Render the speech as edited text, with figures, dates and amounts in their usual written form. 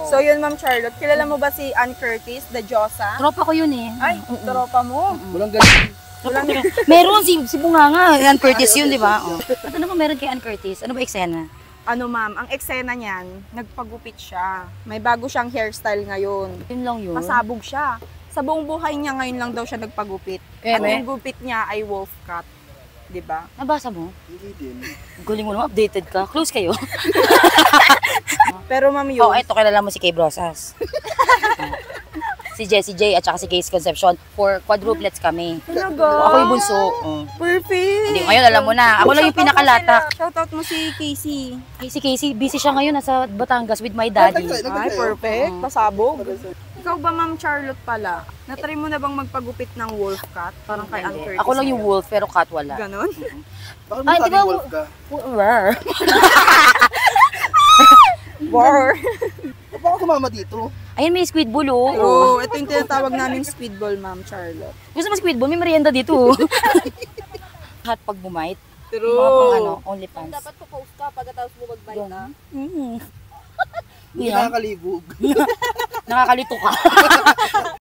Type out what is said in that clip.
So yun, Ma'am Charlotte, kilala mo ba si Ann Curtis, the Diyosa? Tropa ko yun eh. Ay, tropa mo. Walang ganun. Meron si Bunganga, Ann Curtis yun, di ba? Oh. At ano ba meron kay Ann Curtis? Ano ba eksena? Ano ma'am, ang eksena niyan, nagpagupit siya. May bago siyang hairstyle ngayon. Yun lang yun. Pasabog siya. Sa buong buhay niya ngayon lang daw siya nagpagupit. At yung gupit niya ay wolf cut. Diba? Nabasa mo? Hindi din. Galing mo naman, updated ka. Close kayo. Pero ma'am yun. Oh, eto, kilala mo si Kay Brosas. Si Jessie J at saka si Case Concepcion. For quadruplets kami. Talaga? Ako yung bunso. Perfect. Hindi, ngayon alam mo na. Ako lang yung pinakalatak. Shoutout mo si Casey. Ay, si Casey, busy siya ngayon. Nasa Batangas with my daddy. Ay, perfect. Pasabog. Ikaw ba, Ma'am Charlotte pala? Natry mo na bang magpagupit ng wolf cut? Parang kay Ann Curtis. Ako lang yung wolf, pero cat wala. Ganon? Bakit mo Ay, di sabing ba, wolf ka? War. Baka kumama dito. Ayun, may squid ball, oh. Oo, ito yung tinatawag naming squid ball, Ma'am Charlotte. Gusto mo squid ball? May merienda dito, oh. Lahat pag bumite. True. Mga pang ano, only pants. Dapat po-post ka pagkatapos mo mag-bite, ha? Hindi nakakalibog. Nakakalito ka.